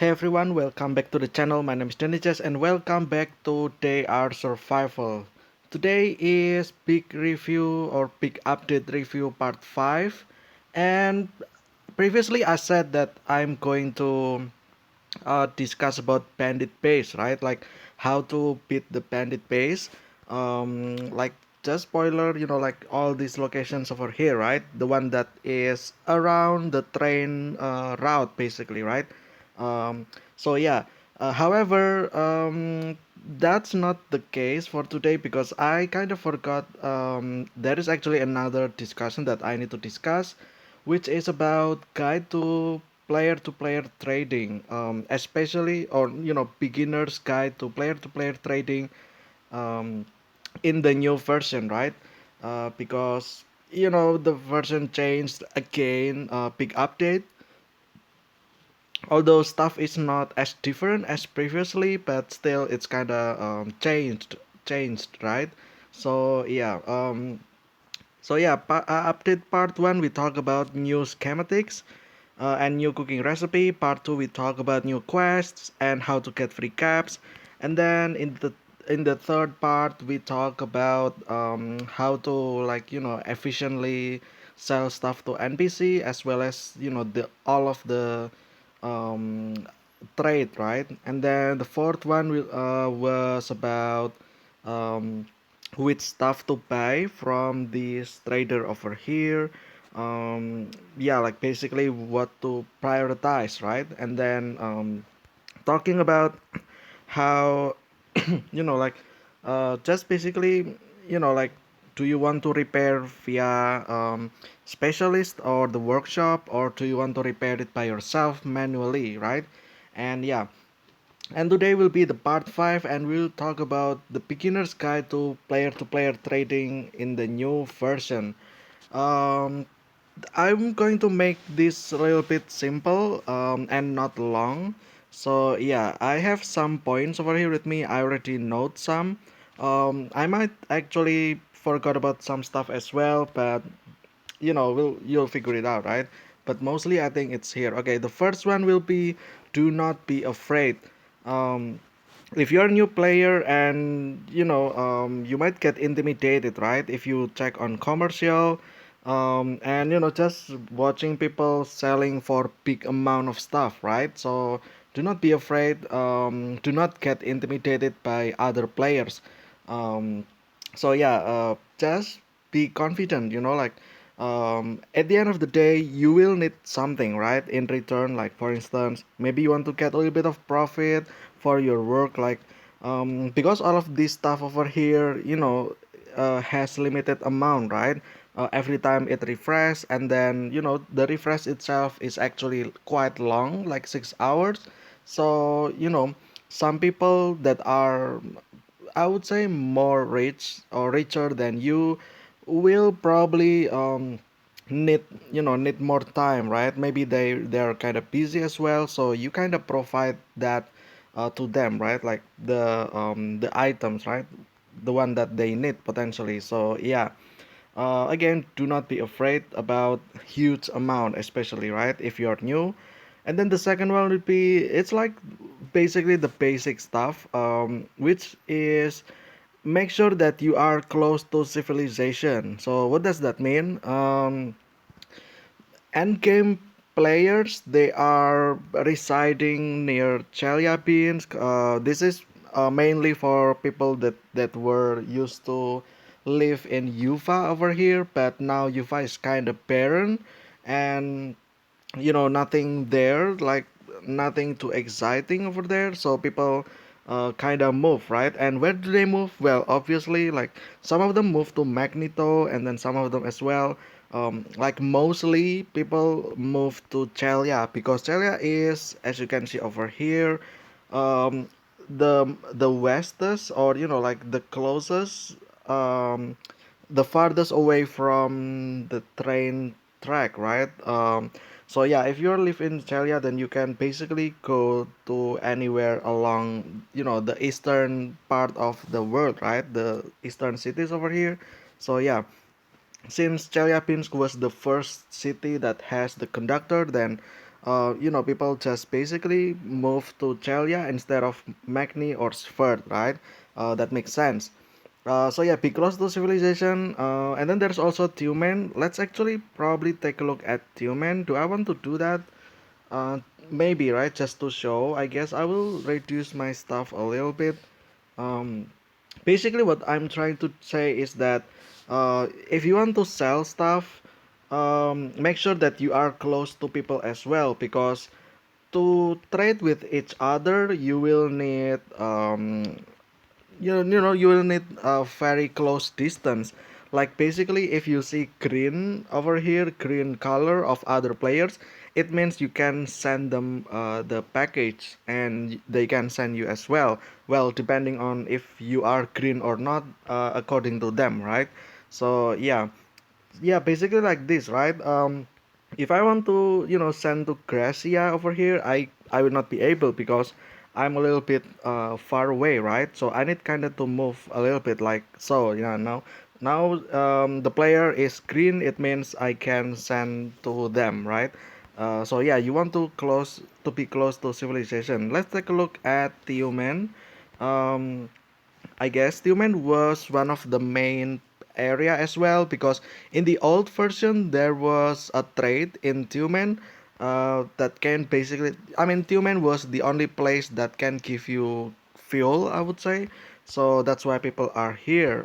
Hey everyone, welcome back to the channel. My name is Deniches and welcome back to Day Art Survival. Today is big review or big update review part 5, and previously I said that I'm going to discuss about bandit base, right? Like how to beat the bandit base. Like just spoiler, like all these locations over here, right? The one that is around the train route, basically, right? Um, so yeah. However, that's not the case for today because I kind of forgot. There is actually another discussion that I need to discuss, which is about guide to player trading, especially or beginners guide to player trading, um, in the new version, right? Because the version changed again, big update, although stuff is not as different as previously, but still it's kind of changed, right? So yeah. Update part 1 we talk about new schematics and new cooking recipe. Part 2 we talk about new quests and how to get free caps. And then in the third part we talk about how to efficiently sell stuff to NPC, as well as the all of the um, trade, right? And then the fourth one was about um, which stuff to buy from this trader over here. Yeah, like basically what to prioritize, right? And then talking about how like just basically like, do you want to repair via specialist or the workshop, or do you want to repair it by yourself manually, right? And yeah, and today will be the part 5, and we'll talk about the beginner's guide to player trading in the new version. um, I'm going to make this a little bit simple and not long. So yeah, I have some points over here with me. I already note some. I might actually forgot about some stuff as well, but you'll figure it out, right? But mostly I think it's here. Okay, the first one will be, do not be afraid. Um, if you're a new player and you might get intimidated, right? If you check on commercial, and just watching people selling for big amount of stuff, right? So do not be afraid. Do not get intimidated by other players. um, so yeah, just be confident, like at the end of the day you will need something, right, in return. Like for instance, maybe you want to get a little bit of profit for your work, like because all of this stuff over here has limited amount, right? Every time it refresh, and then the refresh itself is actually quite long, like 6 hours. So some people that are, I would say, more rich or richer than you will probably need need more time, right? Maybe they're kind of busy as well, so you kind of provide that to them, right? Like the items, right? The one that they need potentially. So yeah, again, do not be afraid about huge amount, especially, right, if you're new. And then the second one would be, it's like basically the basic stuff, which is make sure that you are close to civilization. So what does that mean? Endgame players, they are residing near Chelyabinsk. This is mainly for people that were used to live in Ufa over here, but now Ufa is kind of barren, and nothing there, like nothing too exciting over there. So people kind of move, right? And where do they move? Well, obviously, like some of them move to Magneto, and then some of them as well, like mostly people move to Chelia, because Chelia is, as you can see over here, um, the westest, or like the closest, um, the farthest away from the train track, right? So yeah, if you live in Chelia, then you can basically go to anywhere along, the eastern part of the world, right? The eastern cities over here. So yeah, since Chelyabinsk was the first city that has the conductor, then People just basically move to Chelia instead of Magni or Sverd, right? That makes sense. So yeah, be close to civilization. And then there's also Tumen. Let's actually probably take a look at Tumen. Do I want to do that? Uh, Maybe, right? Just to show. I guess I will reduce my stuff a little bit. Um, Basically, what I'm trying to say is that if you want to sell stuff, make sure that you are close to people as well, because to trade with each other, you will need you will need a very close distance. Like basically, if you see green over here, green color of other players, it means you can send them the package and they can send you as well. Well, depending on if you are green or not, according to them, right? So yeah, basically like this, right? If I want to, send to Gracia over here, I will not be able because I'm a little bit far away, right? So I need kind of to move a little bit, like so. Now the player is green. It means I can send to them, right? So yeah, you want to be close to civilization. Let's take a look at the human. Um, I guess Tumen was one of the main area as well, because in the old version there was a trade in Tumen that can basically, I mean, Tumen was the only place that can give you fuel, I would say. So that's why people are here.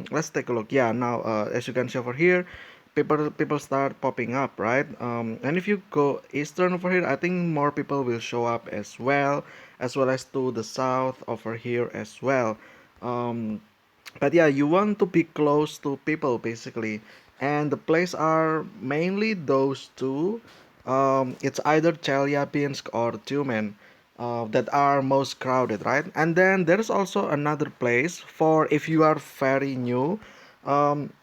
Let's take a look. Yeah, now as you can see over here, people start popping up, right? And if you go eastern over here, I think more people will show up as well as to the south over here as well. um, but yeah, you want to be close to people basically, and the place are mainly those two. It's either Chelyabinsk or Tyumen that are most crowded, right? And then there's also another place for if you are very new, um,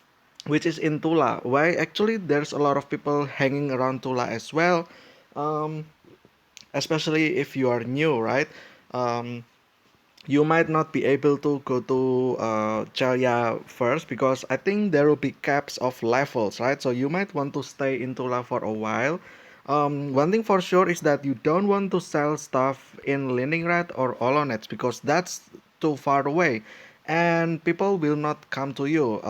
which is in Tula. Why actually there's a lot of people hanging around Tula as well, um, especially if you are new, right? Um, you might not be able to go to Chelya first, because I think there will be caps of levels, right? So you might want to stay in Tula for a while. One thing for sure is that you don't want to sell stuff in Leningrad or Olonets, because that's too far away and people will not come to you.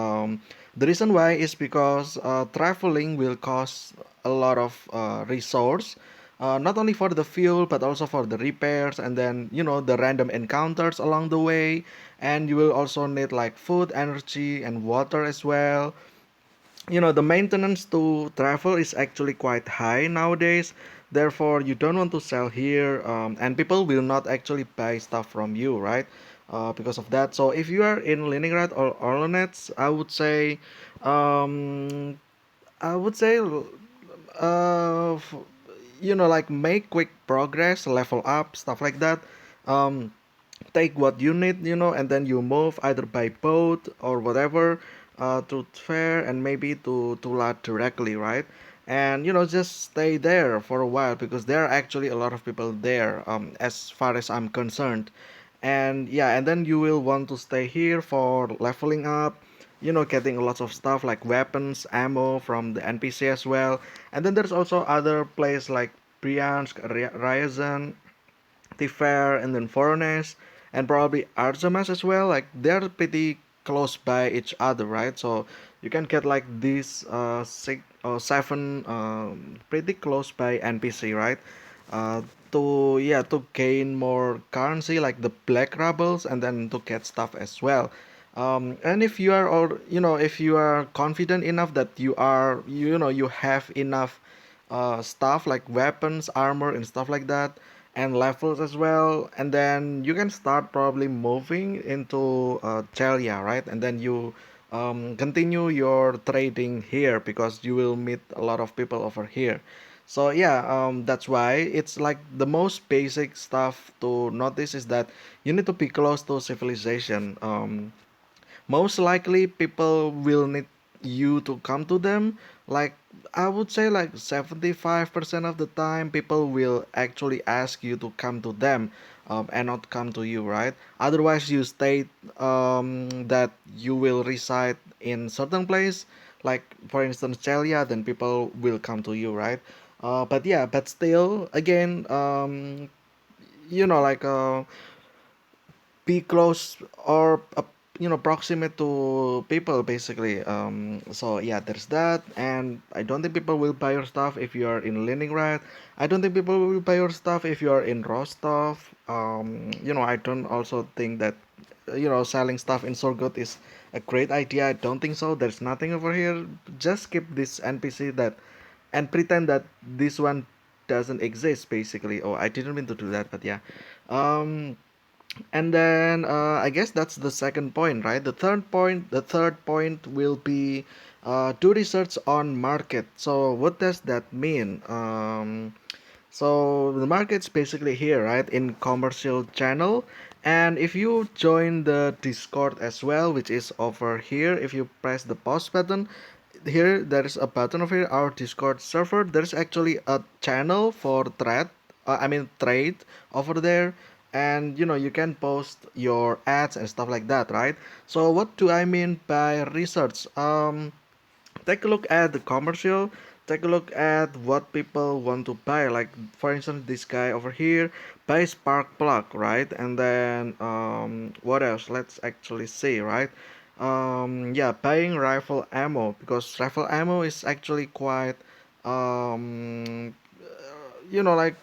The reason why is because traveling will cost a lot of resource, not only for the fuel but also for the repairs, and then the random encounters along the way. And you will also need like food, energy, and water as well. The maintenance to travel is actually quite high nowadays. Therefore, you don't want to sell here, and people will not actually buy stuff from you, right? Because of that. So if you are in Leningrad or Olonets, um, I would say, like make quick progress, level up, stuff like that. Um, Take what you need, and then you move either by boat or whatever to Tver and maybe to Tula directly, right? And just stay there for a while, because there are actually a lot of people there, as far as I'm concerned. And yeah, and then you will want to stay here for leveling up, getting lots of stuff like weapons, ammo from the NPC as well. And then there's also other places like Bryansk, Ryazan, Fair, and then Voronezh, and probably Arzamas as well. Like they're pretty close by each other, right? So you can get like these six or seven pretty close by NPC, right? Uh, to gain more currency like the black rubles, and then to get stuff as well. And if you are, or if you are confident enough that you have enough stuff like weapons, armor, and stuff like that, and levels as well, and then you can start probably moving into Chelia, right? And then you continue your trading here, because you will meet a lot of people over here. So yeah, that's why it's like the most basic stuff to notice is that you need to be close to civilization. Most likely people will need you to come to them. Like I would say like 75% of the time people will actually ask you to come to them, and not come to you, right? Otherwise you state that you will reside in certain place, like for instance Chelia, then people will come to you, right? But yeah, but still, again, you know, like be close or proximate to people basically. So yeah, there's that. And I don't think people will buy your stuff if you are in Leningrad. I don't think people will buy your stuff if you are in Rostov. I don't also think that selling stuff in Surgut is a great idea. I don't think so. There's nothing over here. Just keep this NPC that and pretend that this one doesn't exist basically. Oh, I didn't mean to do that, but yeah. um and then I guess that's the second point, right? The third point will be do research on market. So what does that mean? So the market's basically here, right, in commercial channel. And if you join the Discord as well, which is over here, if you press the pause button, here there is a button over here, our Discord server. There's actually a channel for trade over there, and you can post your ads and stuff like that, right? So what do I mean by research? Take a look at the commercial, take a look at what people want to buy. Like for instance, this guy over here buys spark plug, right? And then what else? Let's actually see, right? Yeah, buying rifle ammo, because rifle ammo is actually quite like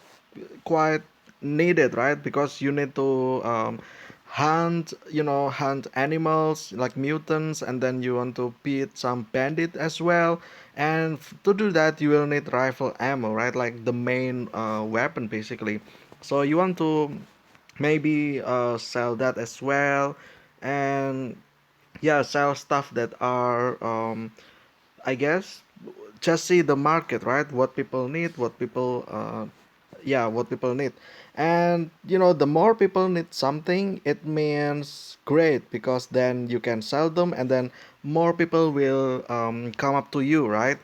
quite needed, right? Because you need to hunt animals like mutants, and then you want to beat some bandit as well. And to do that, you will need rifle ammo, right? Like the main weapon, basically. So you want to maybe sell that as well, and yeah, sell stuff that are I guess just see the market, right? What people need, what people need. And the more people need something, it means great, because then you can sell them, and then more people will come up to you, right?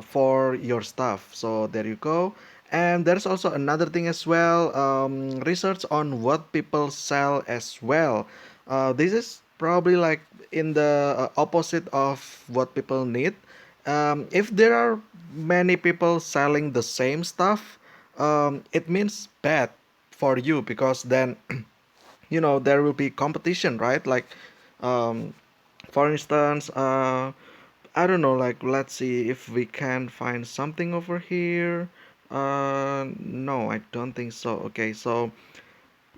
For your stuff. So there you go. And there's also another thing as well, research on what people sell as well. This is probably like in the opposite of what people need. If there are many people selling the same stuff, it means bad for you, because then there will be competition, right? Like um, for instance, I don't know, like let's see if we can find something over here. No, I don't think so. Okay, so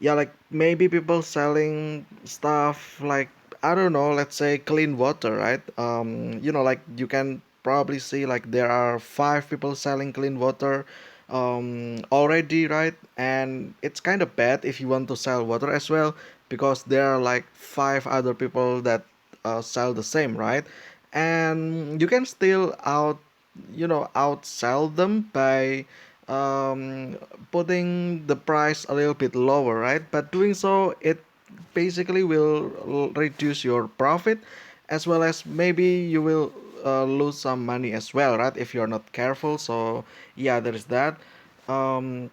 yeah, like maybe people selling stuff like, I don't know, let's say clean water, right? Like you can probably see like there are five people selling clean water already, right? And it's kind of bad if you want to sell water as well, because there are like five other people that sell the same, right? And you can still outsell them by um, putting the price a little bit lower, right? But doing so, it basically will reduce your profit, as well as maybe you will lose some money as well, right? If you're not careful. So yeah, there is that. Um,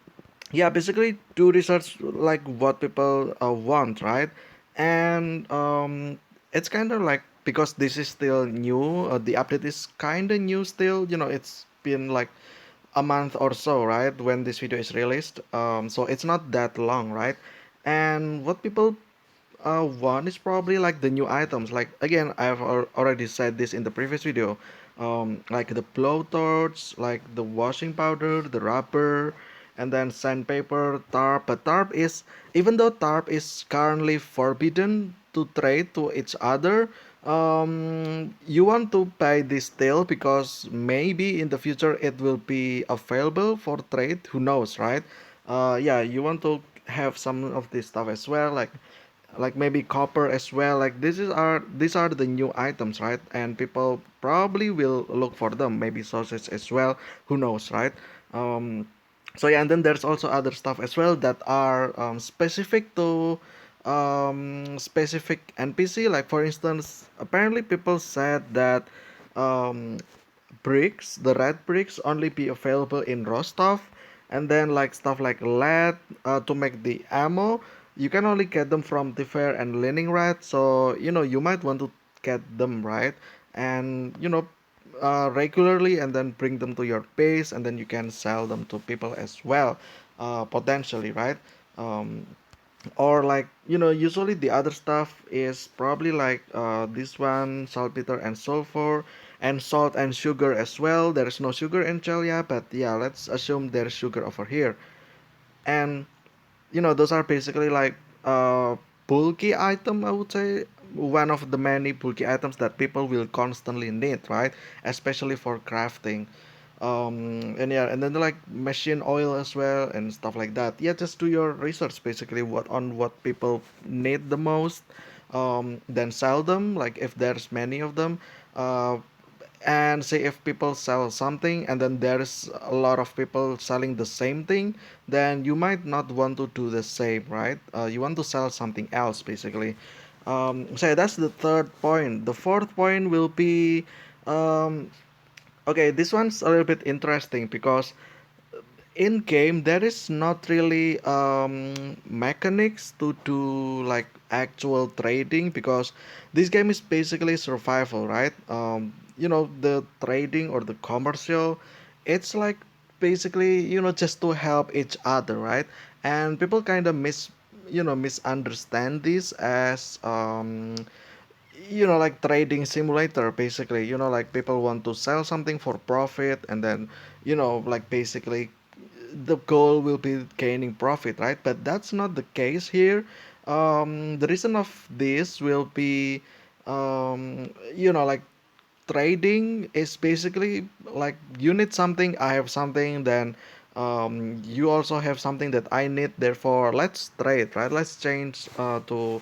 yeah, basically do research like what people want, right? And it's kind of like, because this is still new, the update is kind of new still. It's been like a month or so, right, when this video is released. So it's not that long, right? And what people one is probably like the new items. Like again, I've already said this in the previous video. Like the blowtorch, like the washing powder, the rubber, and then sandpaper, tarp. But tarp is, even though tarp is currently forbidden to trade to each other, you want to buy this still, because maybe in the future it will be available for trade. Who knows, right? Yeah, you want to have some of this stuff as well, like maybe copper as well. Like these are the new items, right? And people probably will look for them, maybe sausage as well. Who knows, right? um so yeah, and then there's also other stuff as well that are specific to specific NPC. Like for instance, apparently people said that um bricks, the red bricks, only be available in Rostov, and then like stuff like lead to make the ammo, you can only get them from Tifer and Leningrad. So you might want to get them, right? And regularly and then bring them to your base, and then you can sell them to people as well, potentially, right? um, or like, usually the other stuff is probably like this one, saltpeter and sulfur, and salt and sugar as well. There is no sugar in Chelia, but yeah, let's assume there's sugar over here. And those are basically like bulky item, I would say, one of the many bulky items that people will constantly need, right? Especially for crafting. And yeah, and then like machine oil as well and stuff like that. Yeah, just do your research basically what people need the most. Then sell them, like if there's many of them. uh, and say if people sell something and then there's a lot of people selling the same thing, then you might not want to do the same, right? You want to sell something else basically. So that's the third point. The fourth point will be, um, okay, this one's a little bit interesting because in game there is not really mechanics to do like actual trading, because this game is basically survival, right? The trading or the commercial, it's like basically, just to help each other, right? And people kind of misunderstand this as like trading simulator basically. Like people want to sell something for profit, and then like basically the goal will be gaining profit, right? But that's not the case here. The reason of this will be, like trading is basically like you need something, I have something, then you also have something that I need, therefore let's trade, right? Let's change to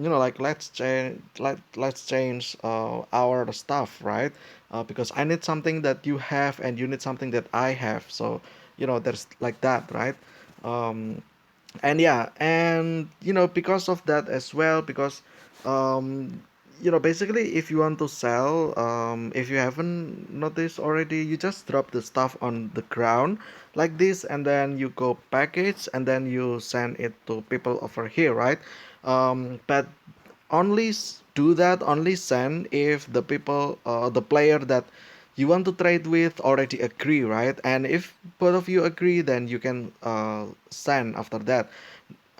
like let's change our stuff, right? Because I need something that you have and you need something that I have, so there's like that, right? um, and yeah, and because of that as well, because um basically if you want to sell, if you haven't noticed already, you just drop the stuff on the ground like this, and then you go package, and then you send it to people over here, right? But only do that, only send if the people, the player that you want to trade with already agree, right? And if both of you agree, then you can send after that.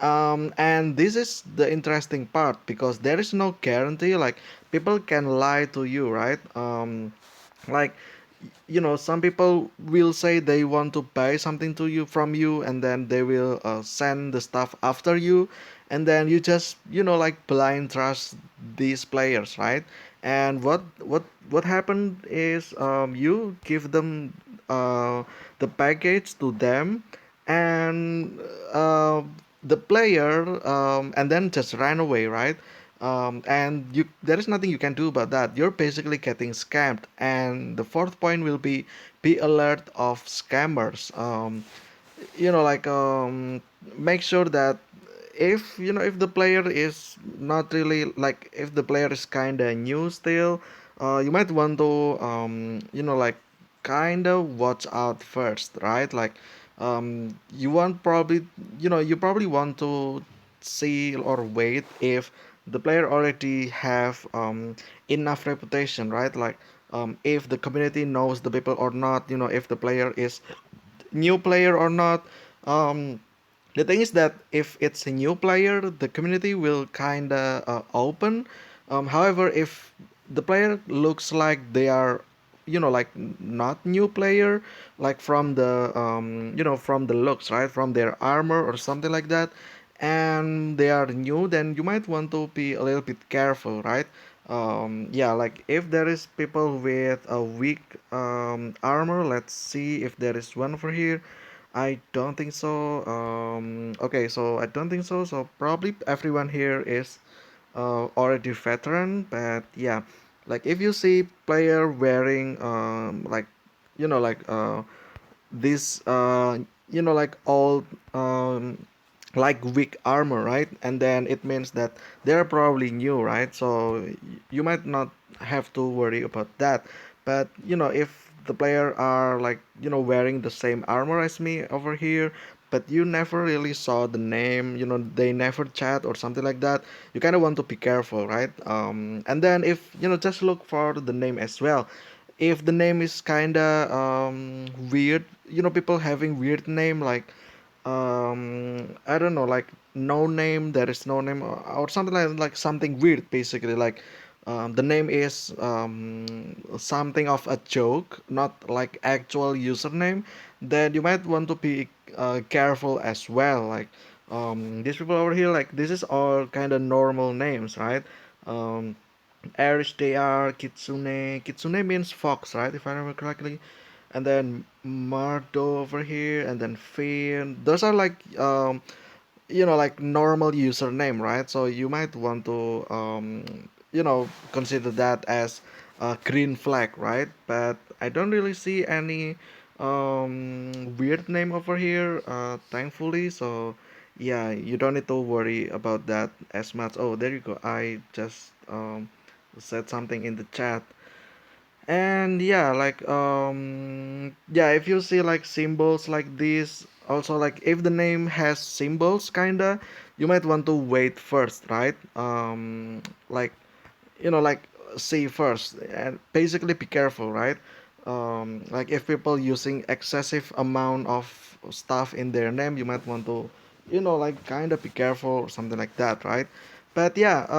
And this is the interesting part, because there is no guarantee, like people can lie to you, right? Like, some people will say they want to buy something to you from you, and then they will send the stuff after you, and then you just like blind trust these players, right? And what happened is, you give them the package to them, and uh, the player, and then just ran away, right? And there is nothing you can do about that. You're basically getting scammed. And the fourth point will be alert of scammers. Like, make sure that if the player is not really, like if the player is kind of new still, you might want to like kind of watch out first, right? Like, you want probably you probably want to see or wait if the player already have enough reputation, right? Like, if the community knows the people or not, if the player is new player or not. um the thing is that if it's a new player, the community will kind of open. However, if the player looks like they are, like not new player, like from the from the looks, right, from their armor or something like that, and they are new, then you might want to be a little bit careful, right? Yeah, like if there is people with a weak armor, let's see if there is one over here. I don't think so. Okay, so I don't think so. So probably everyone here is already veteran. But yeah, like if you see player wearing like like this like old like weak armor, right? And then it means that they're probably new, right? So you might not have to worry about that. But if the player are like wearing the same armor as me over here, but you never really saw the name, they never chat or something like that, you kind of want to be careful, right? And then if just look for the name as well. if the name is kinda weird, people having weird name like I don't know, like no name, there is no name, or something like something weird basically, like the name is something of a joke, not like actual username, then you might want to be careful as well. Like these people over here, like this is all kind of normal names, right? um Irish they are Kitsune. Kitsune means fox, right? If I remember correctly. And then Mardo over here, and then Finn. Those are like like normal username, right? So you might want to consider that as a green flag, right? But I don't really see any weird name over here, thankfully. So yeah, you don't need to worry about that as much. Oh, there you go. I just said something in the chat. And yeah, like yeah, if you see like symbols like this, also like if the name has symbols kinda, you might want to wait first, right? Like like see first and basically be careful, right? Like if people using excessive amount of stuff in their name, you might want to like kind of be careful or something like that, right? But yeah,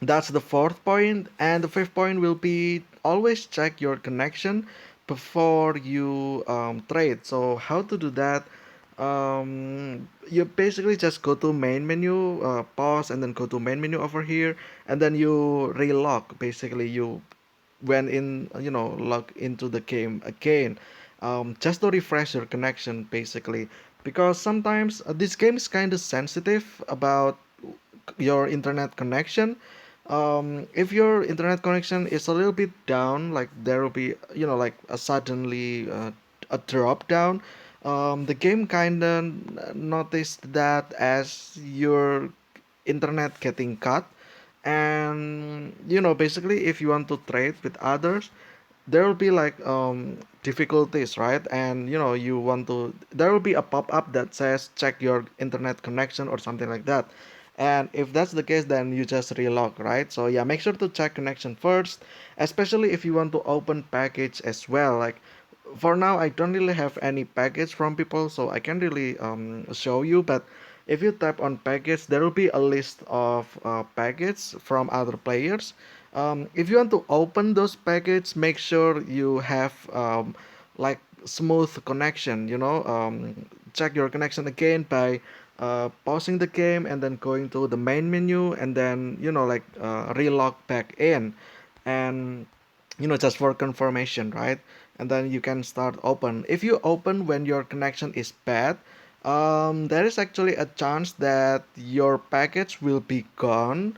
that's the fourth point, and the fifth point will be always check your connection before you trade. So how to do that? You basically just go to main menu, pause, and then go to main menu over here, and then you relog. Basically, you went in, log into the game again, just to refresh your connection, basically, because sometimes this game is kind of sensitive about your internet connection. If your internet connection is a little bit down, like there will be, like a suddenly a drop down, the game kind of noticed that as your internet getting cut. And basically if you want to trade with others, there will be like difficulties, right? And you want to, there will be a pop-up that says check your internet connection or something like that. And if that's the case, then you just relog, right? So yeah, make sure to check connection first, especially if you want to open package as well. Like for now I don't really have any package from people, so I can't really show you. But if you tap on package, there will be a list of packets from other players. If you want to open those packets, make sure you have like smooth connection. Check your connection again by pausing the game and then going to the main menu, and then like relog back in, and just for confirmation, right? And then you can start open. If you open when your connection is bad, there is actually a chance that your package will be gone.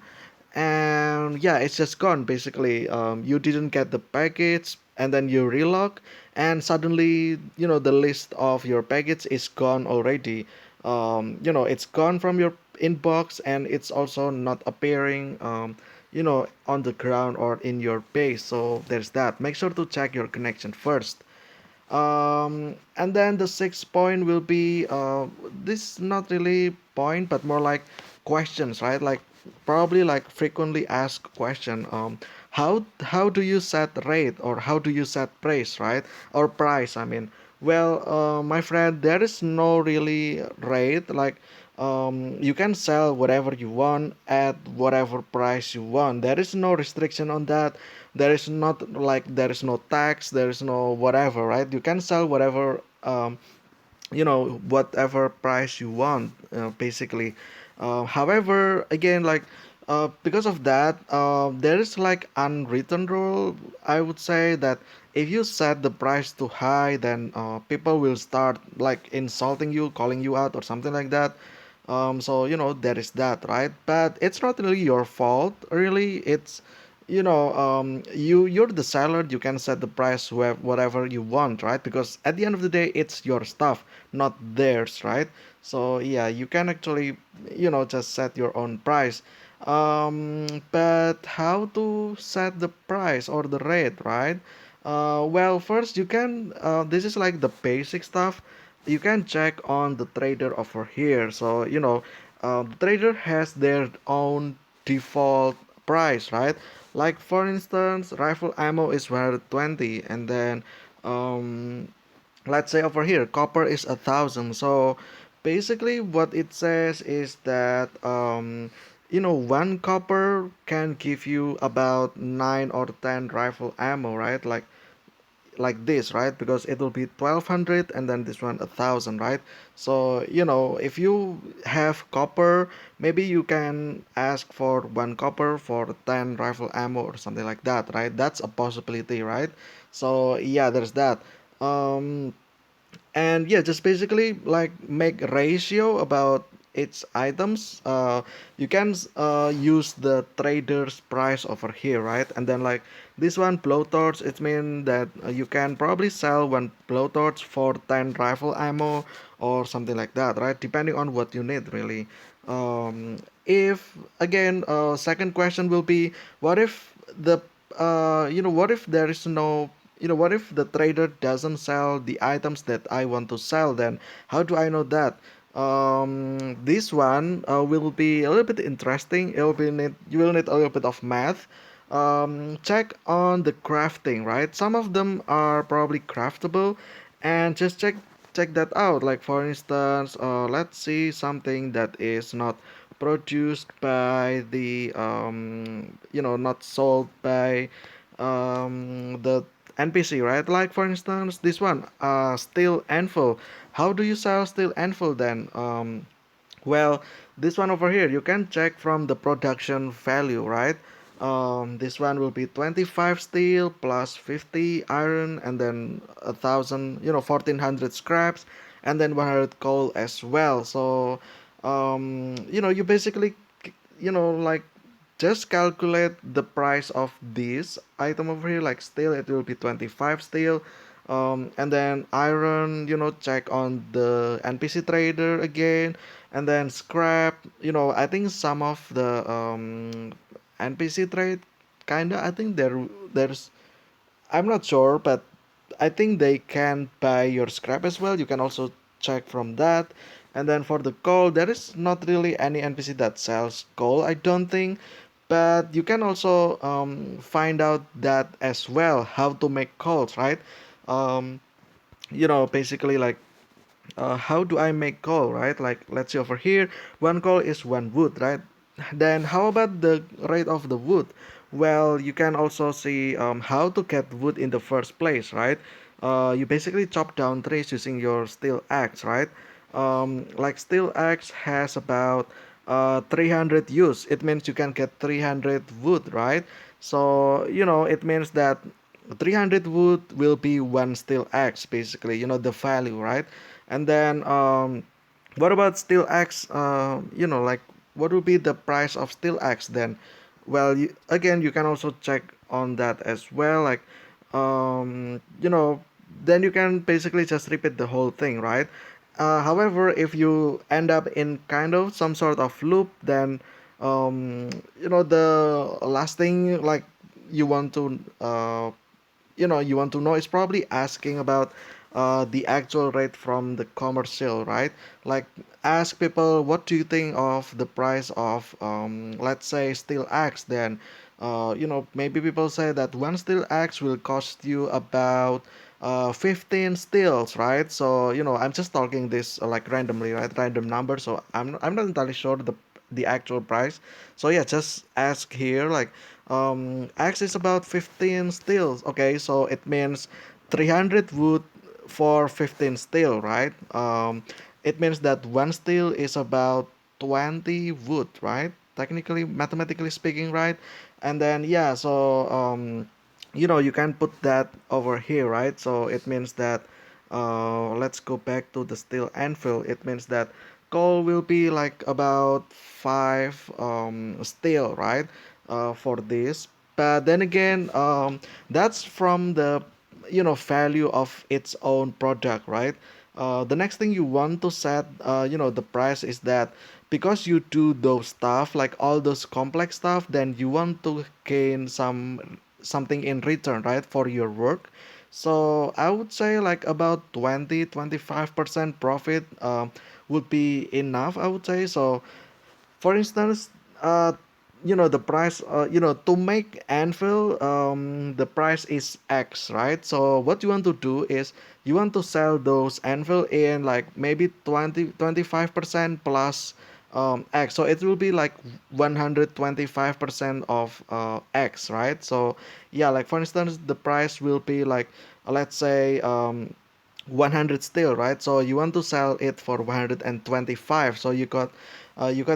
And yeah, it's just gone basically. You didn't get the package, and then you relog, and suddenly the list of your package is gone already. It's gone from your inbox, and it's also not appearing on the ground or in your base. So there's that. Make sure to check your connection first. And then the sixth point will be this not really point but more like questions, right? Like probably like frequently asked question. How do you set rate, or how do you set price, right? Or price, I mean. Well, my friend, there is no really rate. Like you can sell whatever you want at whatever price you want. There is no restriction on that. There is not like there is no tax, there is no whatever, right? You can sell whatever whatever price you want, basically. However, again, like because of that, there is like unwritten rule, I would say, that if you set the price too high, then people will start like insulting you, calling you out or something like that. So there is that, right? But it's not really your fault, really. It's you're the seller. You can set the price whatever you want, right? Because at the end of the day, it's your stuff, not theirs, right? So yeah, you can actually just set your own price. But how to set the price or the rate, right? Well, first you can this is like the basic stuff. You can check on the trader over here. So the trader has their own default price, right? Like for instance, rifle ammo is 120, and then um, let's say over here copper is 1,000. So basically what it says is that one copper can give you about 9 or 10 rifle ammo, right? Like this, right? Because it will be 1,200 and then this one 1,000, right? So if you have copper, maybe you can ask for 1 copper for 10 rifle ammo or something like that, right? That's a possibility, right? So yeah, there's that. um and yeah, just basically like make ratio about its items. You can use the trader's price over here, right? And then like this one blowtorch, it means that you can probably sell one blowtorch for 10 rifle ammo or something like that, right? Depending on what you need, really. If again, second question will be, what if the what if there is no, what if the trader doesn't sell the items that I want to sell? Then how do I know that? This one will be a little bit interesting. You will need a little bit of math. Check on the crafting, right? Some of them are probably craftable, and just check that out. Like for instance, let's see something that is not produced by the not sold by the NPC, right? Like for instance, this one, steel anvil. How do you sell steel anvil then? Well, this one over here, you can check from the production value, right? This one will be 25 steel plus 50 iron, and then 1,000, 1,400 scraps, and then 100 coal as well. So, you basically, like just calculate the price of this item over here. Like steel, it will be 25 steel. And then iron, check on the NPC trader again. And then scrap, I think some of the NPC trade, kinda, I think there's, I'm not sure, but I think they can buy your scrap as well. You can also check from that. And then for the coal, there is not really any NPC that sells coal, I don't think. But you can also find out that as well, how to make coals, right? Um, basically like, how do I make coal, right? Like, let's see over here, one coal is one wood, right? Then how about the rate of the wood? Well, you can also see how to get wood in the first place, right? You basically chop down trees using your steel axe, right? Like steel axe has about 300 use. It means you can get 300 wood, right? So it means that 300 wood will be one steel axe, basically, the value, right? And then what about steel axe? Like what would be the price of steel axe then? Well, again, you can also check on that as well. Like, then you can basically just repeat the whole thing, right? However, if you end up in kind of some sort of loop, then the last thing like you want to know is probably asking about the actual rate from the commercial, right? Like ask people, what do you think of the price of let's say steel axe? Then maybe people say that one steel axe will cost you about 15 steels, right? So I'm just talking this like randomly, right? Random number. So I'm not entirely sure the actual price. So yeah, just ask here like X is about 15 steels. Okay, so it means 300 wood for 15 steel, right? It means that one steel is about 20 wood, right? Technically, mathematically speaking, right? And then yeah, so you can put that over here, right? So it means that let's go back to the steel anvil. It means that coal will be like about 5 steel, right? For this. But then again, that's from the value of its own product, right? The next thing you want to set the price is that because you do those stuff like all those complex stuff, then you want to gain something in return, right, for your work. So I would say like about 20-25% profit would be enough, I would say. So for instance, the price, to make anvil, the price is X, right? So what you want to do is you want to sell those anvil in like maybe 25% plus X. So it will be like 125% of X, right? So yeah, like for instance, the price will be like, let's say 100 still, right? So you want to sell it for 125, so you got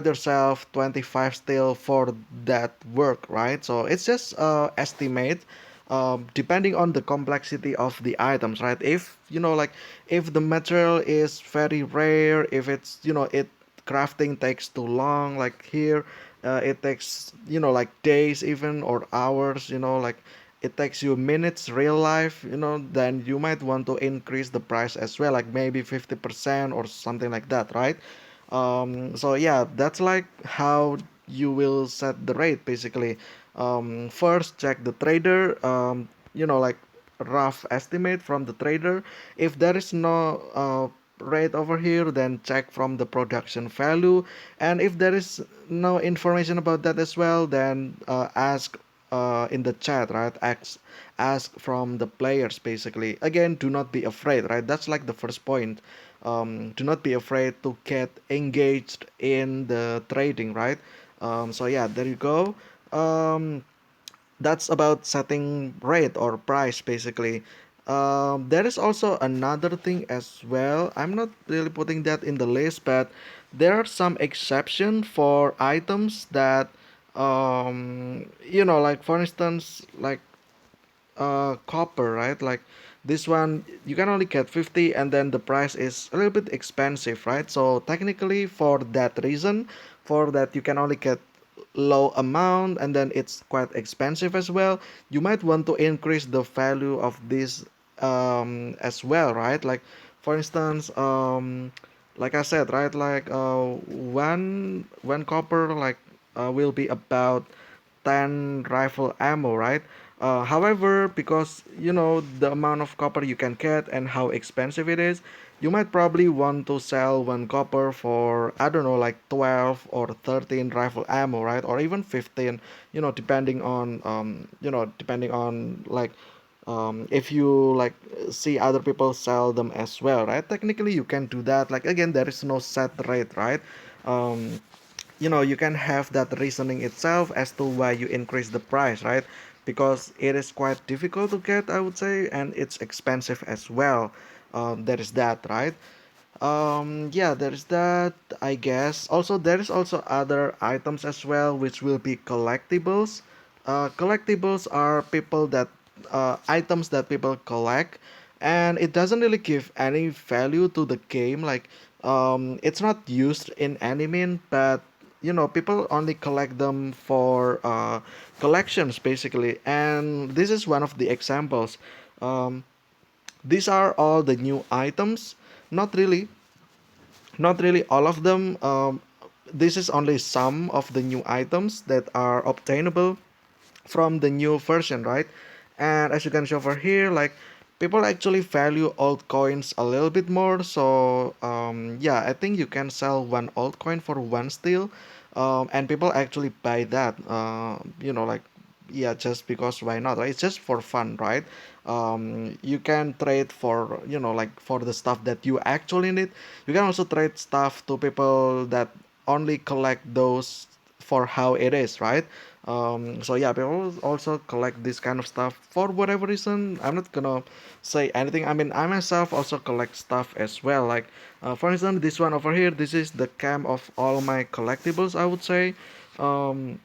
yourself 25 still for that work, right? So it's just estimate, depending on the complexity of the items, right? If like if the material is very rare, if it's it crafting takes too long, like here it takes like days even or hours, like it takes you minutes real life, then you might want to increase the price as well, like maybe 50% or something like that, right? So yeah, that's like how you will set the rate basically. First check the trader, like rough estimate from the trader. If there is no rate over here, then check from the production value, and if there is no information about that as well, then ask in the chat, right? Ask from the players basically. Again, do not be afraid, right? That's like the first point. Do not be afraid to get engaged in the trading, right? So yeah, there you go. That's about setting rate or price basically. There is also another thing as well. I'm not really putting that in the list, but there are some exception for items that like for instance, like copper, right? Like this one, you can only get 50, and then the price is a little bit expensive, right? So technically, for that reason, for that you can only get low amount, and then it's quite expensive as well. You might want to increase the value of this as well, right? Like for instance, like I said, right? Like one copper like will be about 10 rifle ammo, right? However, because the amount of copper you can get and how expensive it is, you might probably want to sell one copper for, I don't know, like 12 or 13 rifle ammo, right? Or even 15, depending on like if you like see other people sell them as well, right? Technically you can do that. Like again, there is no set rate, right? um, you can have that reasoning itself as to why you increase the price, right? Because it is quite difficult to get, I would say, and it's expensive as well. There is that, right? Yeah, there is that, I guess. Also, there is also other items as well, which will be collectibles. Collectibles are people that items that people collect, and it doesn't really give any value to the game. Like, it's not used in any mean, but people only collect them for collections basically. And this is one of the examples. Um, these are all the new items. Not really, not really all of them. This is only some of the new items that are obtainable from the new version, right? And as you can see over here, like people actually value altcoins a little bit more. So yeah, I think you can sell one altcoin for one steel, and people actually buy that. Like yeah, just because why not? Right? It's just for fun, right? You can trade for like for the stuff that you actually need. You can also trade stuff to people that only collect those for how it is, right? So yeah, people also collect this kind of stuff for whatever reason. I'm not gonna say anything. I mean, I myself also collect stuff as well. Like, for instance, this one over here. This is the cam of all my collectibles, I would say. Um,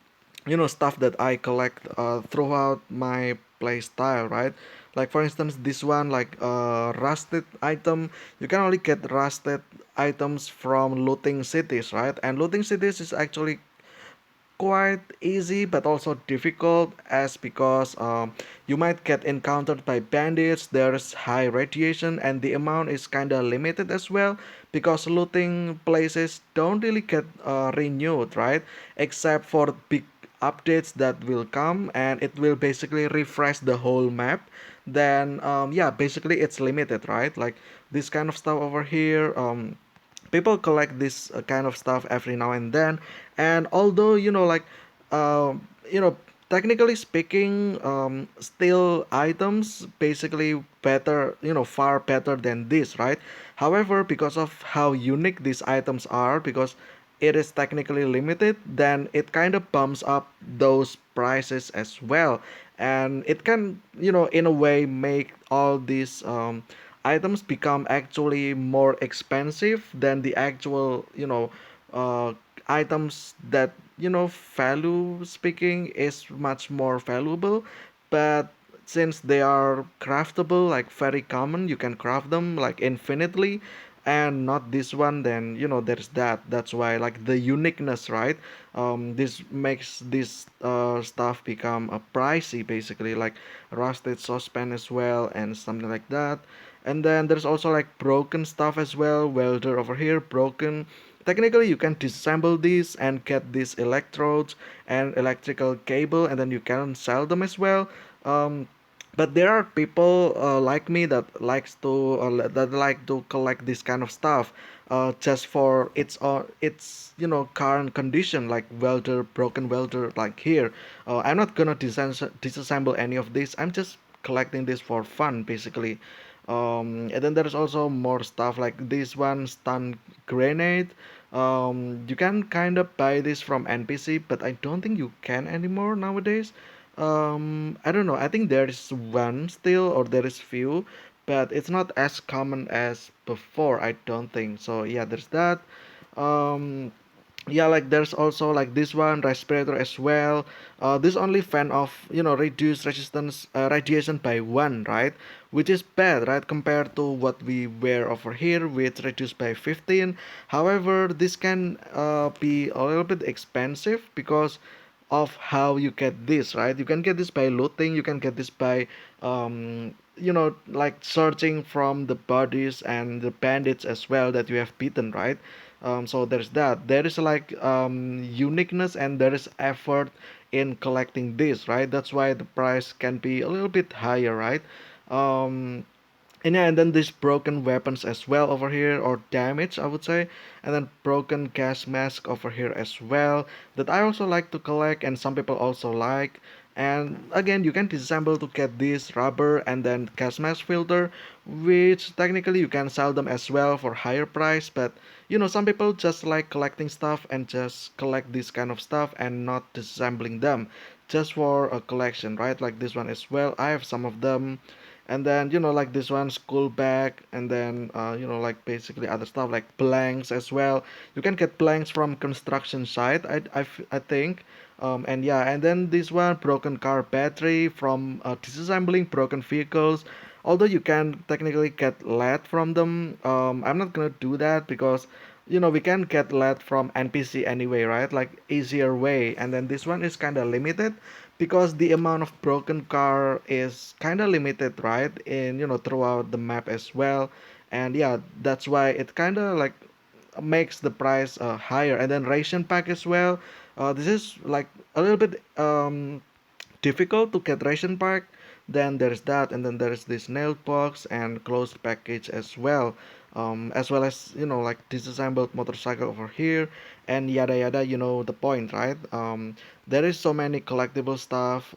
stuff that I collect throughout my play style, right? Like for instance, this one, like rusted item. You can only get rusted items from looting cities, right? And looting cities is actually quite easy but also difficult, as because you might get encountered by bandits. There's high radiation and the amount is kind of limited as well, because looting places don't really get renewed, right? Except for big updates that will come, and it will basically refresh the whole map. Then yeah, basically it's limited, right? Like this kind of stuff over here. People collect this kind of stuff every now and then. And although like you know, technically speaking, steel items basically better, far better than this, right? However, because of how unique these items are, because it is technically limited, then it kind of bumps up those prices as well. And it can, in a way make all these items become actually more expensive than the actual, uh, items that, value speaking is much more valuable. But since they are craftable, like very common, you can craft them like infinitely, and not this one, then there's that's why, like, the uniqueness, right? This makes this stuff become a pricey, basically, like rusted saucepan as well and something like that. And then there's also like broken stuff as well. Welder over here, broken. Technically, you can disassemble these and get these electrodes and electrical cable, and then you can sell them as well. Um, but there are people like me that that like to collect this kind of stuff, just for its current condition, like welder, broken welder, like here. I'm not gonna disassemble any of this. I'm just collecting this for fun, basically. And then there's also more stuff like this one, stun grenade. You can kind of buy this from NPC, but I don't think you can anymore nowadays. I don't know. I think there is one still, or there is few, but it's not as common as before. I don't think so. Yeah, there's that. Um, yeah, like there's also like this one respirator as well. This only fan of reduce resistance radiation by one, right? Which is bad, right, compared to what we wear over here, which reduced by 15. However, this can be a little bit expensive because of how you get this, right? You can get this by looting, you can get this by like searching from the bodies and the bandits as well that you have beaten, right? So there's that. There is like uniqueness, and there is effort in collecting this, right? That's why the price can be a little bit higher, right? um and yeah, and then these broken weapons as well over here, or damage, I would say. And then broken gas mask over here as well, that I also like to collect, and some people also like. And again, you can disassemble to get this rubber and then gas mask filter, which technically you can sell them as well for higher price. But some people just like collecting stuff and just collect this kind of stuff and not disassembling them, just for a collection, right? Like this one as well, I have some of them. And then like this one, school bag. And then like basically other stuff like blanks as well. You can get blanks from construction site, I think. And yeah, and then this one, broken car battery from disassembling broken vehicles. Although you can technically get lead from them, I'm not gonna do that because we can get lead from NPC anyway, right? Like easier way. And then this one is kind of limited because the amount of broken car is kind of limited, right? In throughout the map as well. And yeah, that's why it kind of like makes the price higher. And then ration pack as well. This is like a little bit difficult to get ration pack. Then there's that, and then there's this nail box and closed package as well as like disassembled motorcycle over here, and yada yada. The point, right? There is so many collectible stuff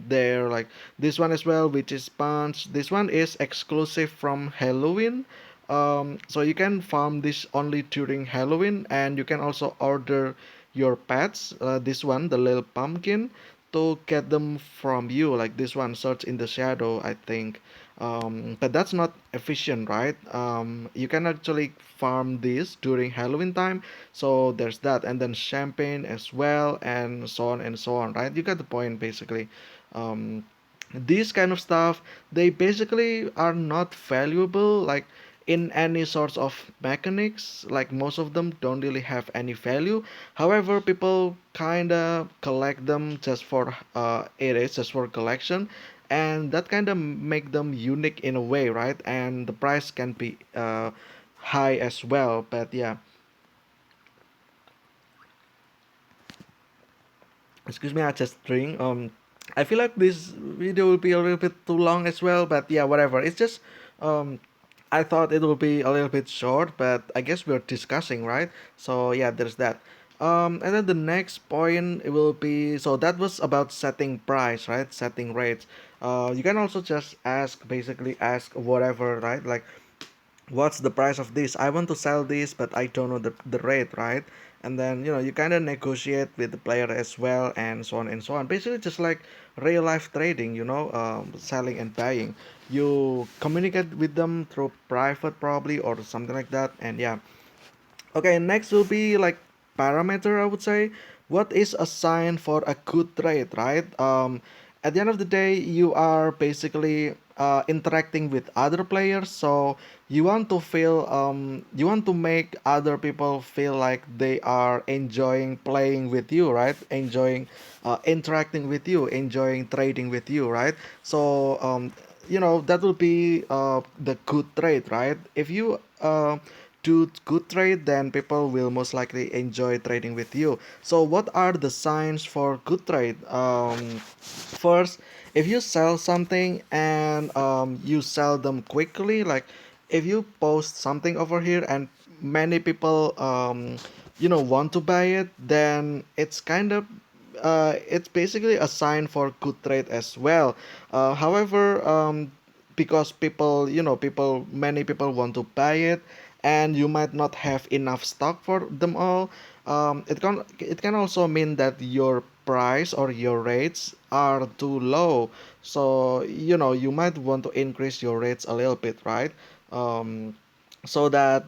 there, like this one as well, which is punch. This one is exclusive from Halloween. So you can farm this only during Halloween, and you can also order your pets, this one, the little pumpkin, to get them from you, like this one, search in the shadow, I think. But that's not efficient, right? You can actually farm this during Halloween time. So there's that. And then champagne as well, and so on and so on, right? You get the point, basically. um, these kind of stuff, they basically are not valuable, like in any sorts of mechanics. Like most of them don't really have any value. However, people kind of collect them just for it is just for collection, and that kind of make them unique in a way, right? And the price can be high as well. But yeah, excuse me, I just drink. I feel like this video will be a little bit too long as well, but yeah, whatever. It's just um I thought it will be a little bit short, but I guess we're discussing, right? So yeah, there's that. And then the next point it will be, so that was about setting price, right? Setting rates. You can also just ask, basically ask whatever, right? Like, what's the price of this? I want to sell this, but I don't know the rate, right? And then, you kind of negotiate with the player as well, and so on and so on. Basically, just like real life trading, selling and buying. You communicate with them through private, probably, or something like that. And yeah, okay, next will be like parameter, I would say. What is a sign for a good trade, right? At the end of the day, you are basically interacting with other players, so you want to make other people feel like they are enjoying playing with you, right? Enjoying interacting with you, enjoying trading with you, right? So that will be the good trade, right? If you do good trade, then people will most likely enjoy trading with you. So what are the signs for good trade? First, if you sell something and you sell them quickly, like if you post something over here and many people want to buy it, then it's basically a sign for good trade as well. However, because many people want to buy it, and you might not have enough stock for them all. It can also mean that your price or your rates are too low. So you might want to increase your rates a little bit, right? Um, so that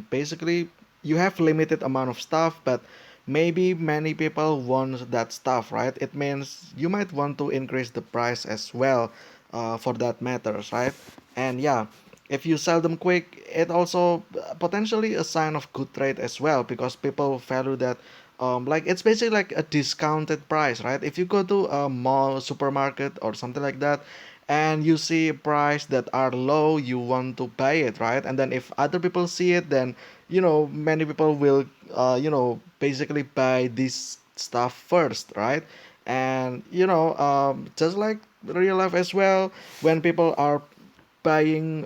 basically you have limited amount of stuff, but maybe many people want that stuff, right? It means you might want to increase the price as well, for that matters, right? And yeah, if you sell them quick, it also potentially a sign of good trade as well, because people value that. Like it's basically like a discounted price, right? If you go to a mall, supermarket, or something like that, and you see a price that are low, you want to buy it, right? And then if other people see it, then many people will basically buy this stuff first, right? And just like real life as well, when people are buying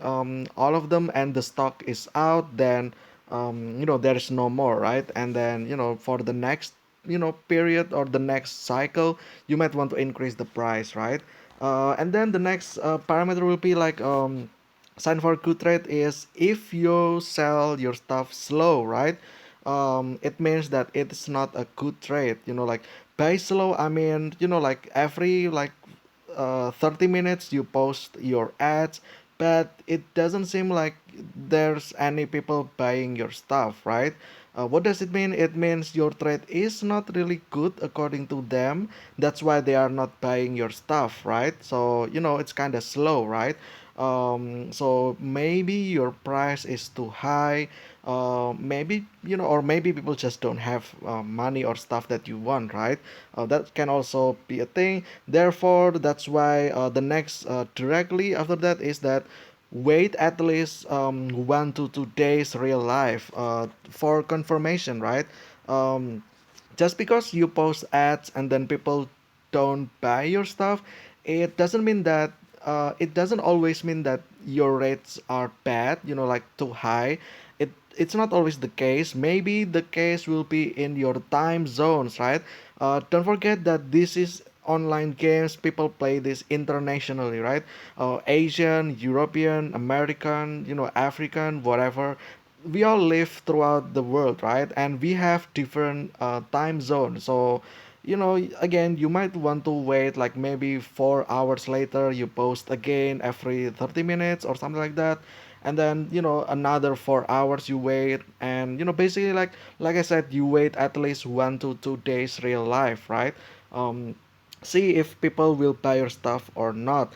all of them and the stock is out, then there's no more, right? And then for the next period or the next cycle, you might want to increase the price, right? And then the next parameter will be like, sign for good trade is if you sell your stuff slow, right? It means that it's not a good trade. Like buy slow, I mean, like every like 30 minutes you post your ads, but it doesn't seem like there's any people buying your stuff, right? What does it mean? It means your trade is not really good according to them. That's why they are not buying your stuff, right? So it's kind of slow, right? So maybe your price is too high. Maybe or maybe people just don't have money or stuff that you want, right? That can also be a thing. Therefore, that's why the next directly after that is that wait at least 1 to 2 days real life for confirmation, right? um, just because you post ads and then people don't buy your stuff, it doesn't always mean that your rates are bad, like too high. It's not always the case. Maybe the case will be in your time zones, right? Don't forget that this is online games. People play this internationally, right? Asian, European, American, African, whatever, we all live throughout the world, right? And we have different time zones. So again, you might want to wait like maybe 4 hours later, you post again every 30 minutes or something like that. And then another 4 hours you wait, and basically like I said, you wait at least 1 to 2 days real life, right? um See if people will buy your stuff or not.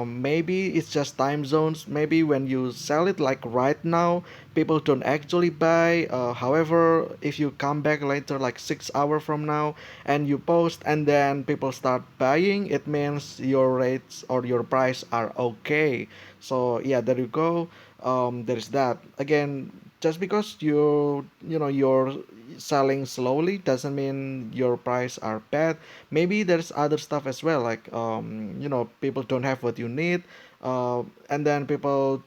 Maybe it's just time zones. Maybe when you sell it like right now, people don't actually buy. However, if you come back later, like 6 hours from now, and you post, and then people start buying, it means your rates or your price are okay. So yeah, there you go. There's that. Again, just because you're selling slowly doesn't mean your price are bad. Maybe there's other stuff as well, like people don't have what you need, and then people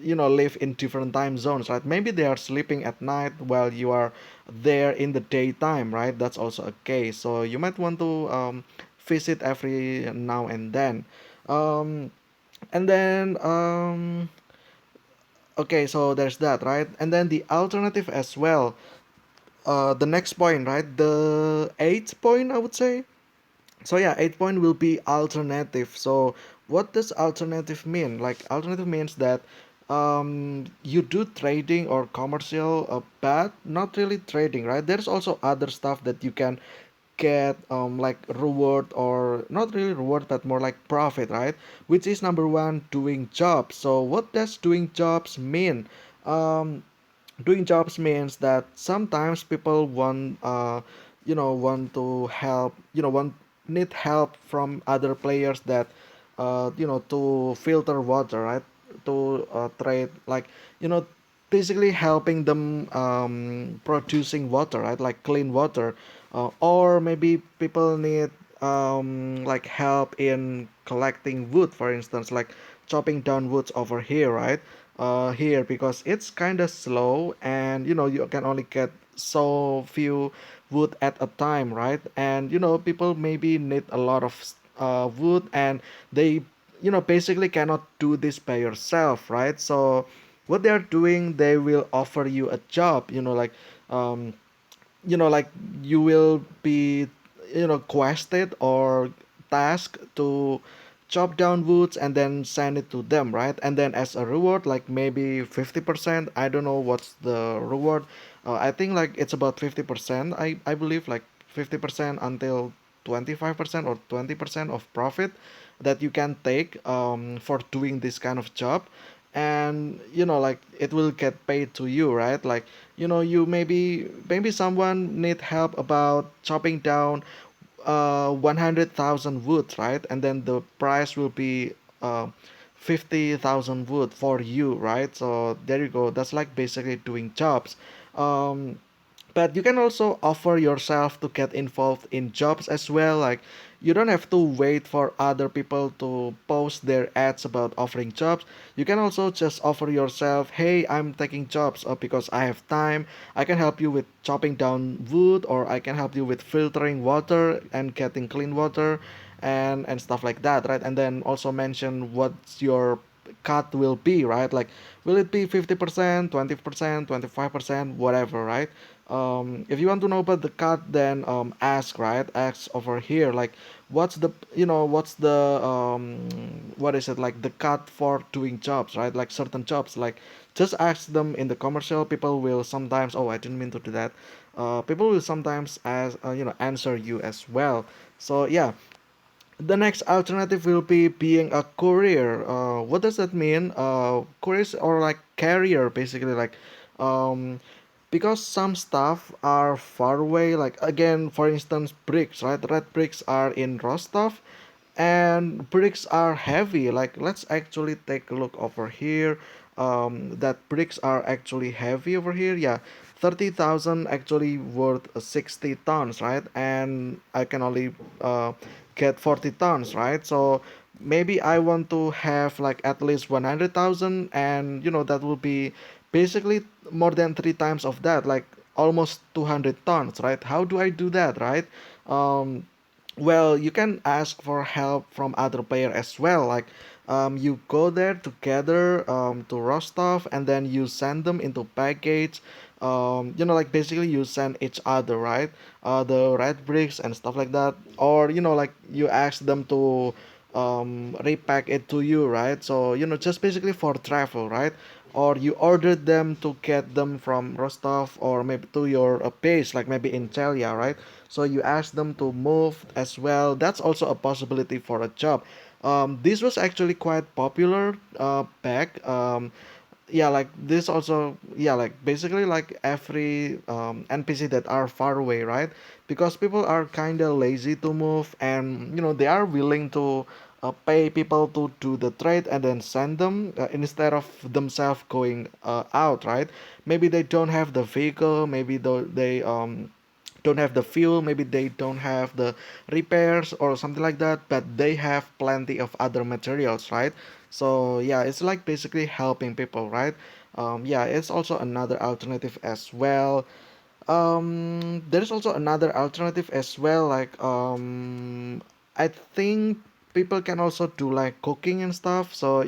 live in different time zones, right? Maybe they are sleeping at night while you are there in the daytime, right? That's also a case. So you might want to visit every now and then. Um, and then okay, so there's that, right? And then the alternative as well. The next point, right? The eighth point, I would say. So yeah, 8 point will be alternative. So what does alternative mean? Like alternative means that you do trading or commercial, but not really trading, right? There's also other stuff that you can get, like reward, or not really reward but more like profit, right? Which is number one, doing jobs. So what does doing jobs mean? um, Doing jobs means that sometimes people want to help, want need help from other players, that to filter water, right? To trade, like, you know basically helping them producing water, right? Like clean water. Or maybe people need like help in collecting wood, for instance, like chopping down woods over here, right? Here, because it's kind of slow, and you can only get so few wood at a time, right? And people maybe need a lot of wood, and they basically cannot do this by yourself, right? So what they're doing, they will offer you a job, um, like you will be quested or tasked to chop down woods and then send it to them, right? And then as a reward, like maybe 50%, I don't know what's the reward. I think like it's about 50%, I believe, like 50% until 25% or 20% of profit that you can take for doing this kind of job. And like it will get paid to you, right? Like you maybe someone need help about chopping down 100,000 wood, right? And then the price will be uh, 50,000 wood for you, right? So there you go, that's like basically doing jobs. Um, but you can also offer yourself to get involved in jobs as well. Like you don't have to wait for other people to post their ads about offering jobs. You can also just offer yourself, hey, I'm taking jobs because I have time. I can help you with chopping down wood, or I can help you with filtering water and getting clean water, and stuff like that, right? And then also mention what's your cut will be, right? Like will it be 50%, 20%, 25%, whatever, right? If you want to know about the cut, then ask, right? Ask over here, like what's the what is it, like the cut for doing jobs, right? Like certain jobs, like just ask them in the commercial. People will sometimes, oh, I didn't mean to do that. People will sometimes answer you as well. So yeah, the next alternative will be being a courier. What does that mean? Couriers, or like carrier, basically, like um, because some stuff are far away. Like again, for instance, bricks, right? Red bricks are in Rostov, and bricks are heavy. Like let's actually take a look over here. That bricks are actually heavy over here. Yeah, 30,000 actually worth 60 tons, right? And I can only get 40 tons, right? So maybe I want to have like at least 100,000, and that will be basically more than three times of that, like almost 200 tons, right? How do I do that, right? Um, well, you can ask for help from other player as well. Like, you go there together to Rostov, and then you send them into package. Like basically you send each other, right? The red bricks and stuff like that. Or like you ask them to repack it to you, right? So just basically for travel, right? Or you ordered them to get them from Rostov, or maybe to your base, like maybe in Chelia, right? So you ask them to move as well. That's also a possibility for a job. This was actually quite popular back. Yeah, like this also, yeah, like basically like every NPC that are far away, right? Because people are kind of lazy to move, and they are willing to pay people to do the trade and then send them, instead of themselves going out, right? Maybe they don't have the vehicle, maybe they don't have the fuel, maybe they don't have the repairs or something like that, but they have plenty of other materials, right? So yeah, it's like basically helping people, right? Yeah, it's also another alternative as well. There's also another alternative as well, like I think people can also do like cooking and stuff. So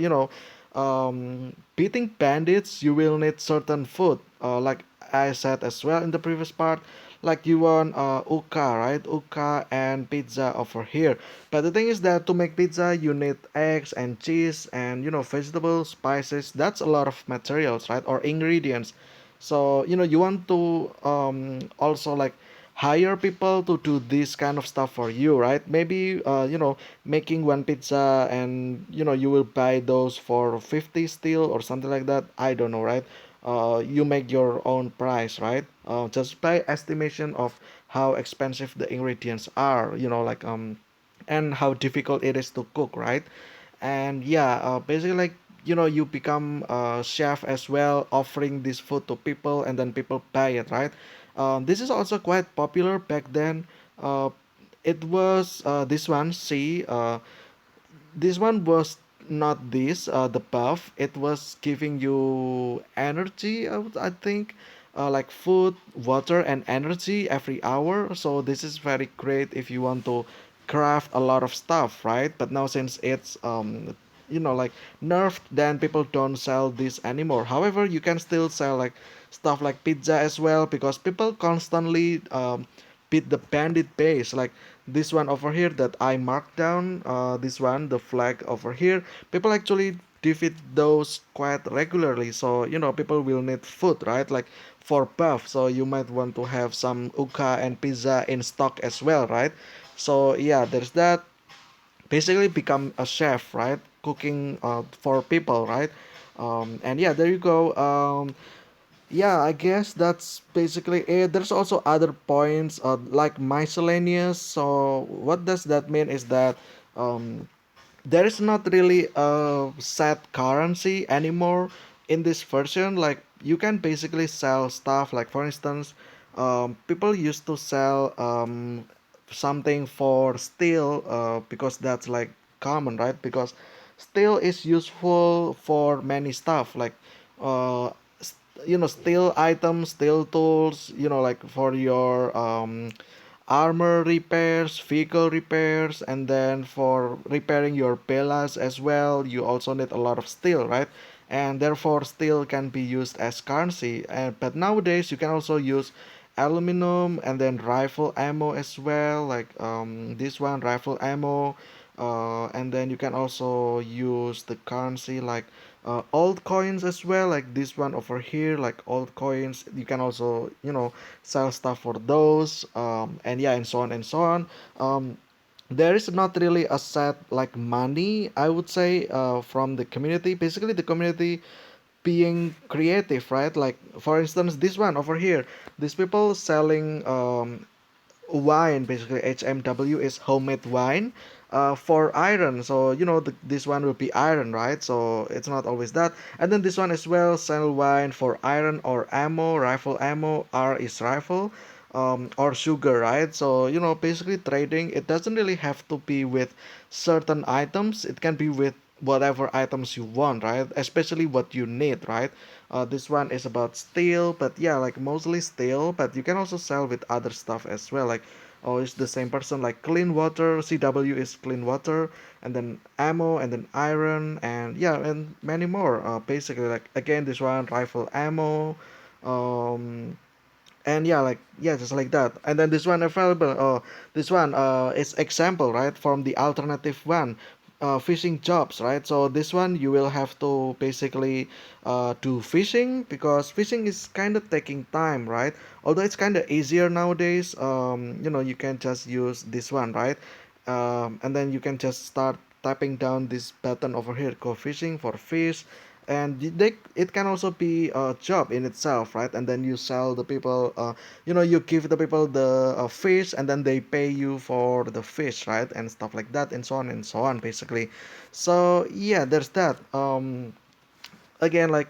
beating bandits, you will need certain food, like I said as well in the previous part. Like you want uka, right? Uka and pizza over here. But the thing is that to make pizza you need eggs and cheese and vegetables, spices. That's a lot of materials, right? Or ingredients. So you want to also like hire people to do this kind of stuff for you, right? Maybe making one pizza, and you will buy those for 50 still or something like that. I don't know, right? You make your own price, right? Just by estimation of how expensive the ingredients are, and how difficult it is to cook, right? And yeah, basically like you become a chef as well, offering this food to people, and then people buy it, right? This is also quite popular back then. uh, it was this one, see, this one was not this the buff. It was giving you energy, I think, like food, water, and energy every hour. So this is very great if you want to craft a lot of stuff, right? But now since it's like nerfed, then people don't sell this anymore. However, you can still sell like stuff like pizza as well, because people constantly beat the bandit base, like this one over here that I marked down, this one, the flag over here. People actually defeat those quite regularly. So people will need food, right? Like for buff, so you might want to have some uka and pizza in stock as well, right? So yeah, there's that. Basically become a chef, right? Cooking for people, right? And yeah, there you go. Yeah, I guess that's basically it. There's also other points, like miscellaneous. So what does that mean is that um, there is not really a set currency anymore in this version. Like you can basically sell stuff. Like for instance, people used to sell something for steel, because that's like common, right? Because steel is useful for many stuff, like uh, steel items, steel tools, like for your armor repairs, vehicle repairs, and then for repairing your pelas as well, you also need a lot of steel, right? And therefore, steel can be used as currency. But nowadays, you can also use aluminum and then rifle ammo as well, like this one, rifle ammo. And then you can also use the currency like old coins as well, like this one over here, like old coins. You can also sell stuff for those, and yeah, and so on and so on. There is not really a set like money, I would say, from the community. Basically the community being creative, right? Like for instance, this one over here, these people selling wine. Basically HMW is homemade wine, for iron. So this one will be iron, right? So it's not always that. And then this one as well, sell wine for iron or ammo, rifle ammo. R is rifle, or sugar, right? So basically trading, it doesn't really have to be with certain items. It can be with whatever items you want, right? Especially what you need, right? This one is about steel, but yeah, like mostly steel, but you can also sell with other stuff as well. Like, oh, it's the same person, like clean water. CW is clean water, and then ammo, and then iron, and yeah, and many more. Basically, like again, this one, rifle ammo. um and yeah, like yeah, just like that. And then this one available, this one is example, right, from the alternative one, fishing jobs, right? So this one you will have to basically do fishing, because fishing is kind of taking time, right? Although it's kind of easier nowadays. You can just use this one, right? And then you can just start tapping down this button over here, go fishing for fish. And it can also be a job in itself, right? And then you sell the people, you give the people the fish, and then they pay you for the fish, right? And stuff like that, and so on and so on, basically. So yeah, there's that. Again, like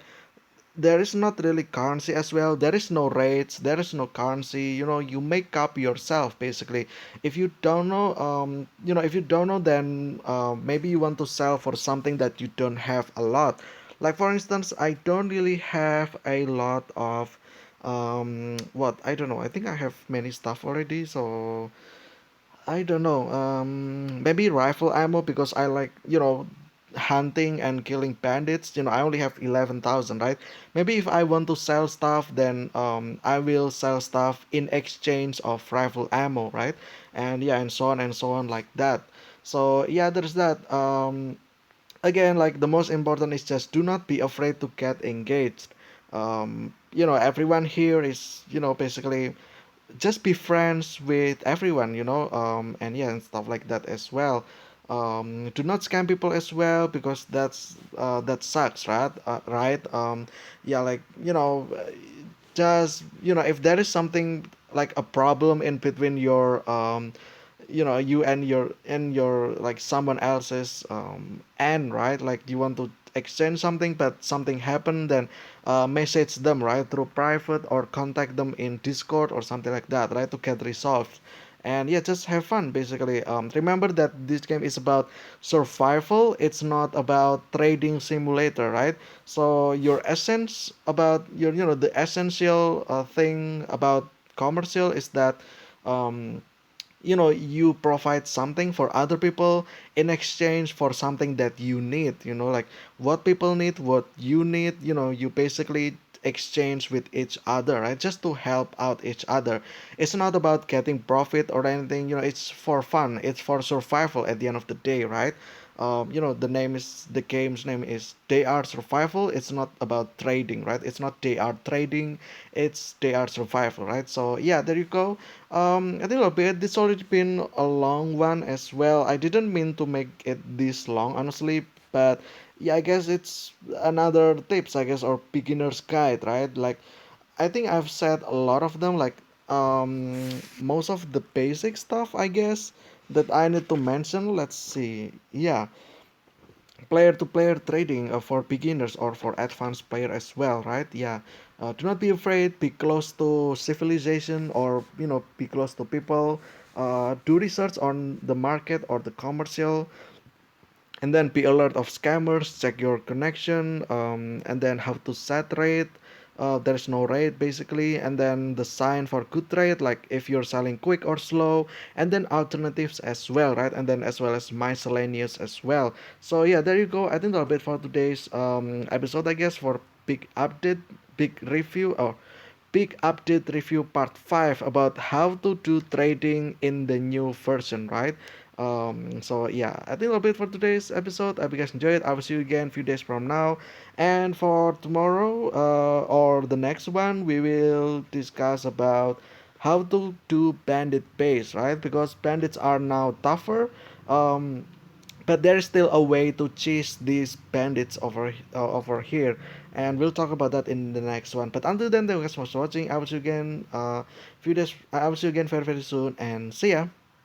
there is not really currency as well. There is no rates, there is no currency. You make up yourself basically. If you don't know, if you don't know, then maybe you want to sell for something that you don't have a lot. Like for instance, I don't really have a lot of what I don't know. I think I have many stuff already, so I don't know. Maybe rifle ammo because I like, hunting and killing bandits. I only have 11,000, right? Maybe if I want to sell stuff, then I will sell stuff in exchange of rifle ammo, right? And yeah, and so on like that. So yeah, there's that. Again, like the most important is just do not be afraid to get engaged. Everyone here is, basically just be friends with everyone, and yeah, and stuff like that as well. Do not scam people as well because that sucks, right? Right? Yeah, like just if there is something like a problem in between your you and your like someone else's end, right? Like you want to exchange something but something happened, then message them, right, through private or contact them in Discord or something like that, right, to get resolved. And yeah, just have fun basically. Remember that this game is about survival, it's not about trading simulator, right? So your essence about the essential thing about commercial is that um, you provide something for other people in exchange for something that you need, like what people need, what you need, you basically exchange with each other, right, just to help out each other. It's not about getting profit or anything, it's for fun, it's for survival at the end of the day, right? The game's name is They Are Survival. It's not about trading, right? It's not They Are Trading, it's They Are Survival, right? So yeah, there you go. I think a bit. This already been a long one as well. I didn't mean to make it this long, honestly, but yeah, I guess it's another tips, I guess, or beginner's guide, right? Like, I think I've said a lot of them, like most of the basic stuff, I guess, that I need to mention. Let's see. Yeah, player to player trading for beginners or for advanced player as well, right? Yeah, do not be afraid, be close to civilization, or be close to people. Do research on the market or the commercial, and then be alert of scammers, check your connection, and then how to set rate. There's no rate basically, and then the sign for good rate, like if you're selling quick or slow, and then alternatives as well, right? And then as well as miscellaneous as well. So yeah, there you go. I think that'll be it for today's episode, I guess, for big update, big review, or big update review part 5 about how to do trading in the new version, right? So yeah, I think that'll be it for today's episode. I hope you guys enjoyed. I will see you again a few days from now. And for tomorrow, or the next one, we will discuss about how to do bandit base, right? Because bandits are now tougher. But there is still a way to chase these bandits over here, and we'll talk about that in the next one. But until then, thank you guys so much for watching. I will see you again very very soon, and see ya.